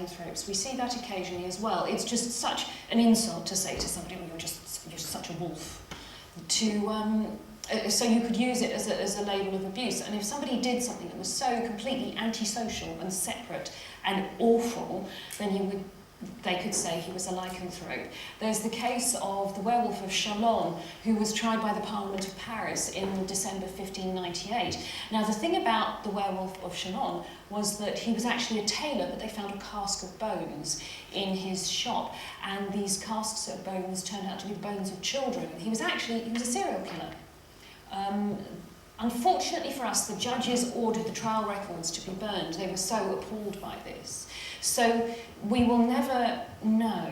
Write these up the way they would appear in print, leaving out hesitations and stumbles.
lycanthropes. We see that occasionally as well. It's just such an insult to say to somebody, well, you're such a wolf. So you could use it as a label of abuse. And if somebody did something that was so completely antisocial and separate and awful, then they could say he was a lycanthrope. There's the case of the Werewolf of Chalon, who was tried by the Parliament of Paris in December 1598. Now, the thing about the Werewolf of Chalon was that he was actually a tailor, but they found a cask of bones in his shop, and these casks of bones turned out to be the bones of children. He was a serial killer. Unfortunately for us, the judges ordered the trial records to be burned. They were so appalled by this. So we will never know.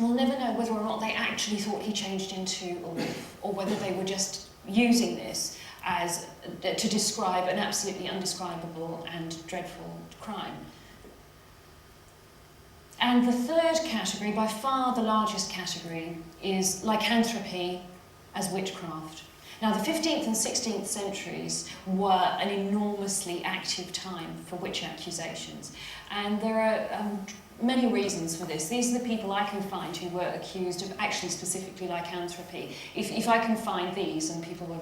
We'll never know whether or not they actually thought he changed into a wolf, or whether they were just using this as to describe an absolutely undescribable and dreadful crime. And the third category, by far the largest category, is lycanthropy as witchcraft. Now, the 15th and 16th centuries were an enormously active time for witch accusations, and there are many reasons for this. These are the people I can find who were accused of actually specifically lycanthropy. If I can find these, and people were,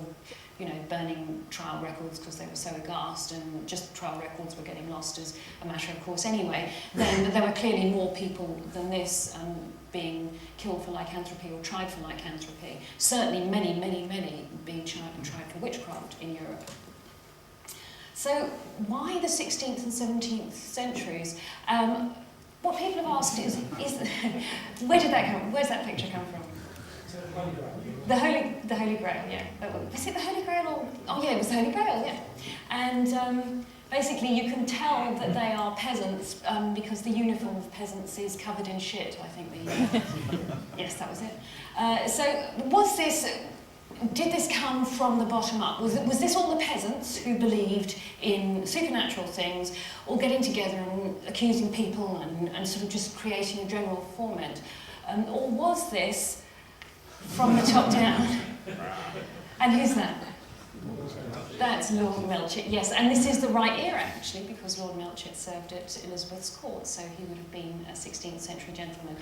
burning trial records because they were so aghast, and just trial records were getting lost as a matter of course anyway, then there were clearly more people than this being killed for lycanthropy or tried for lycanthropy. Certainly many, many, many being tried for witchcraft in Europe. So why the 16th and 17th centuries? What people have asked is where did that come? Where's that picture come from? The Holy Grail, yeah. Was it the Holy Grail or? Oh yeah, it was the Holy Grail, yeah. And basically you can tell that they are peasants because the uniform of peasants is covered in shit, I think. Yes, that was it. So did this come from the bottom up? Was this all the peasants who believed in supernatural things, all getting together and accusing people and sort of just creating a general foment? Or was this from the top down? And who's that? That's Lord Melchett, yes. And this is the right era, actually, because Lord Melchett served at Elizabeth's court, so he would have been a 16th century gentleman.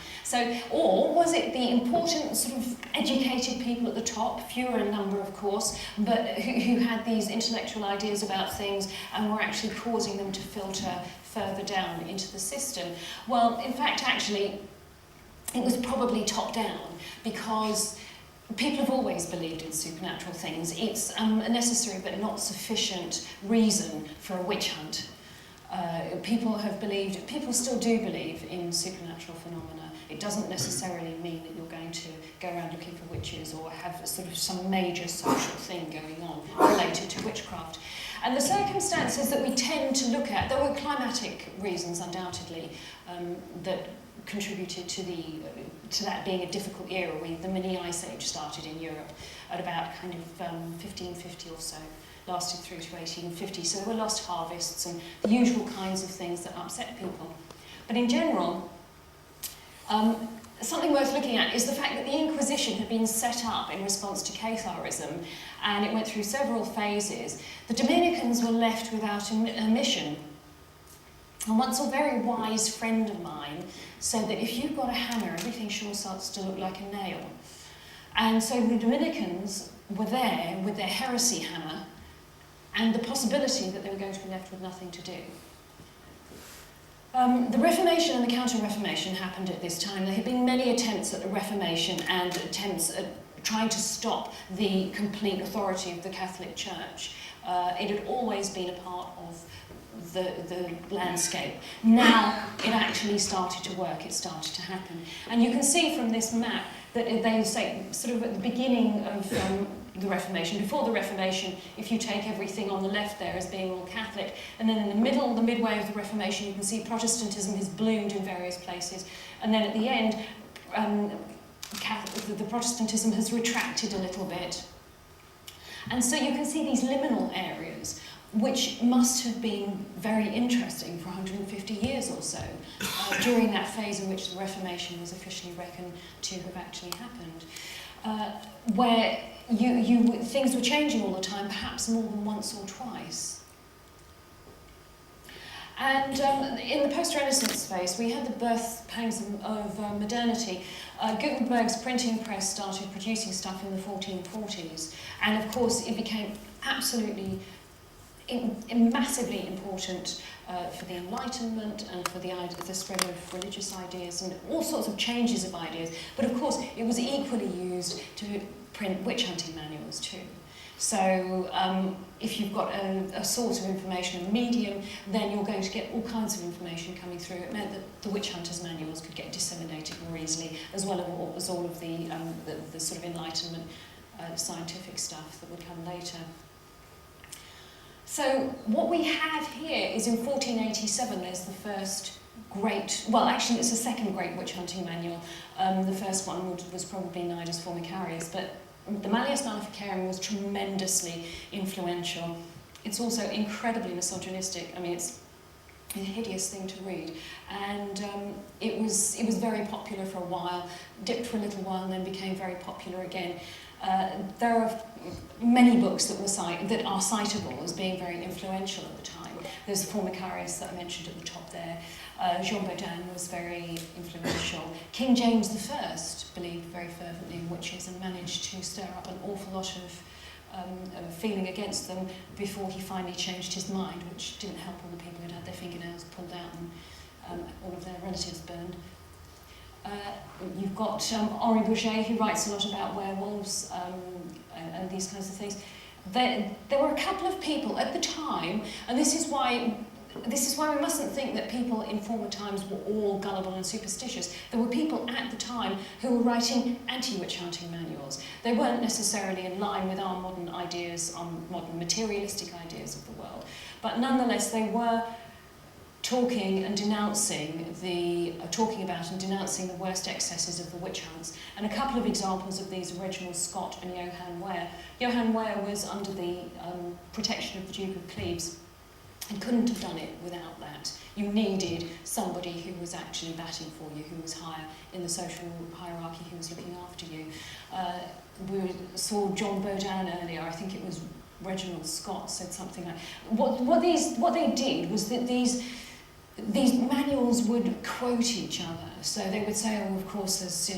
Or was it the important sort of educated people at the top, fewer in number, of course, but who had these intellectual ideas about things and were actually causing them to filter further down into the system? Well, in fact, actually, it was probably top down, because people have always believed in supernatural things. It's a necessary but not sufficient reason for a witch hunt. People still do believe in supernatural phenomena. It doesn't necessarily mean that you're going to go around looking for witches or have sort of some major social thing going on related to witchcraft. And the circumstances that we tend to look at, there were climatic reasons undoubtedly that contributed to that being a difficult era. The mini ice age started in Europe at about kind of 1550 or so, lasted through to 1850. So there were lost harvests and the usual kinds of things that upset people. But in general, something worth looking at is the fact that the Inquisition had been set up in response to Catharism, and it went through several phases. The Dominicans were left without a mission. And once a very wise friend of mine said that if you've got a hammer, everything sure starts to look like a nail. And so the Dominicans were there with their heresy hammer and the possibility that they were going to be left with nothing to do. The Reformation and the Counter-Reformation happened at this time. There had been many attempts at the Reformation and attempts at trying to stop the complete authority of the Catholic Church. It had always been a part of the landscape. Now it actually started to work, it started to happen. And you can see from this map that they say, sort of at the beginning of the Reformation, before the Reformation, if you take everything on the left there as being all Catholic, and then in the middle, the midway of the Reformation, you can see Protestantism has bloomed in various places, and then at the end, the Protestantism has retracted a little bit. And so you can see these liminal areas, which must have been very interesting for 150 years or so, during that phase in which the Reformation was officially reckoned to have actually happened, where things were changing all the time, perhaps more than once or twice. And in the post-Renaissance space, we had the birth pangs of modernity. Gutenberg's printing press started producing stuff in the 1440s, and of course it became absolutely massively important for the Enlightenment and for the spread of religious ideas and all sorts of changes of ideas. But of course, it was equally used to print witch hunting manuals too. So if you've got a source of information, a medium, then you're going to get all kinds of information coming through. It meant that the witch hunters' manuals could get disseminated more easily, as well as all of the sort of Enlightenment scientific stuff that would come later. So what we have here is in 1487, there's the first great, well actually it's the second great witch hunting manual. The first one was probably Nidus Formicarius, but the Malleus Maleficarum was tremendously influential. It's also incredibly misogynistic. I mean, it's a hideous thing to read, and it was very popular for a while, dipped for a little while, and then became very popular again. There are many books that are citable as being very influential at the time. There's Formicarius that I mentioned at the top there. Jean Bodin was very influential. King James I believed very fervently in witches and managed to stir up an awful lot of feeling against them before he finally changed his mind, which didn't help all the people who'd had their fingernails pulled out and all of their relatives burned. You've got Henri Bourget, who writes a lot about werewolves and these kinds of things. There were a couple of people at the time, and this is why we mustn't think that people in former times were all gullible and superstitious. There were people at the time who were writing anti-witch hunting manuals. They weren't necessarily in line with our modern ideas, modern materialistic ideas of the world, but nonetheless they were talking about and denouncing the worst excesses of the witch hunts. And a couple of examples of these are Reginald Scott and Johann Ware. Johann Ware was under the protection of the Duke of Cleves and couldn't have done it without that. You needed somebody who was actually batting for you, who was higher in the social hierarchy, who was looking after you. We saw John Bodin earlier. I think it was Reginald Scott said something like what they did was that these manuals would quote each other. So they would say, oh, of course, as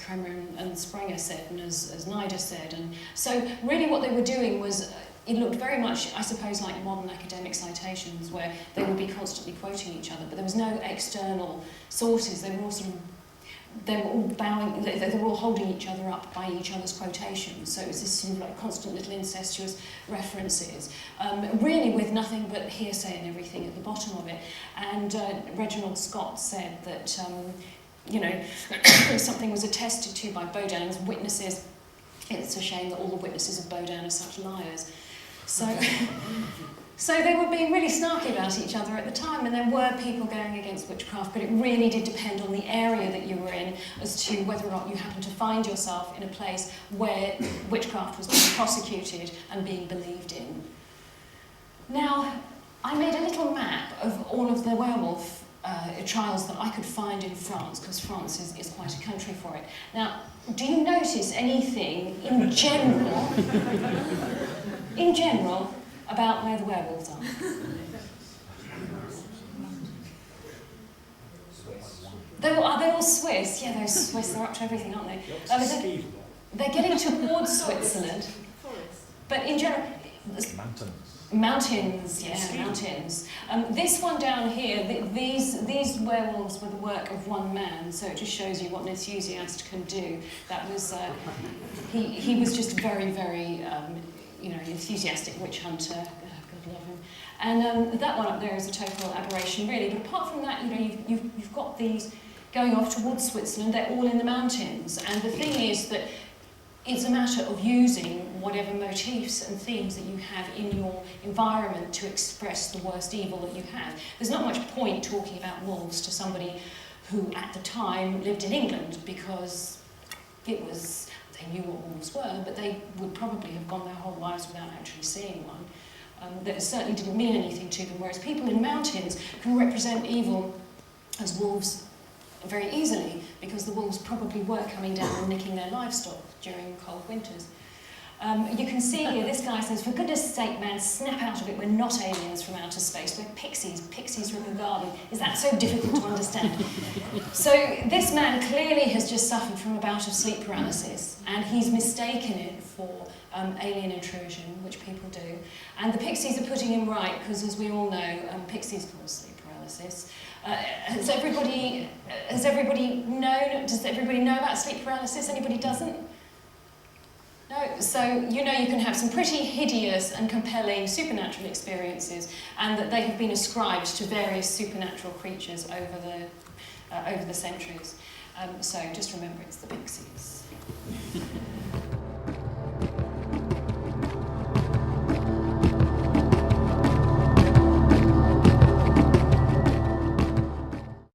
Kremer and Sprenger said, and as Nidus said. And so really what they were doing was, it looked very much, I suppose, like modern academic citations, where they would be constantly quoting each other, but there was no external sources. They were all holding each other up by each other's quotations. So it was this sort of like constant little incestuous references, really with nothing but hearsay and everything at the bottom of it. And Reginald Scott said that, something was attested to by Bodin's witnesses. It's a shame that all the witnesses of Bodin are such liars. So they were being really snarky about each other at the time, and there were people going against witchcraft, but it really did depend on the area that you were in as to whether or not you happened to find yourself in a place where witchcraft was being prosecuted and being believed in. Now, I made a little map of all of the werewolf trials that I could find in France, because France is quite a country for it. Now, do you notice anything in general, about where the werewolves are? Are they all Swiss? Yeah, those Swiss, they're up to everything, aren't they? They're getting towards Switzerland. But in general... Mountains, yeah, mountains. This one down here, these werewolves were the work of one man, so it just shows you what an enthusiast can do. That was... he was just very, very... enthusiastic witch hunter, God love him. And that one up there is a total aberration, really. But apart from that, you've got these going off towards Switzerland. They're all in the mountains, and the thing is that it's a matter of using whatever motifs and themes that you have in your environment to express the worst evil that you have. There's not much point talking about wolves to somebody who, at the time, lived in England, because it was... They knew what wolves were, but they would probably have gone their whole lives without actually seeing one. That certainly didn't mean anything to them, whereas people in mountains can represent evil as wolves very easily, because the wolves probably were coming down and nicking their livestock during cold winters. You can see here, this guy says, for goodness sake, man, snap out of it, we're not aliens from outer space, we're pixies from the garden. Is that so difficult to understand? So this man clearly has just suffered from a bout of sleep paralysis, and he's mistaken it for alien intrusion, which people do. And the pixies are putting him right, because as we all know, pixies cause sleep paralysis. Does everybody know about sleep paralysis? Anybody doesn't? No, so you know you can have some pretty hideous and compelling supernatural experiences, and that they have been ascribed to various supernatural creatures over the centuries. So just remember, it's the pixies.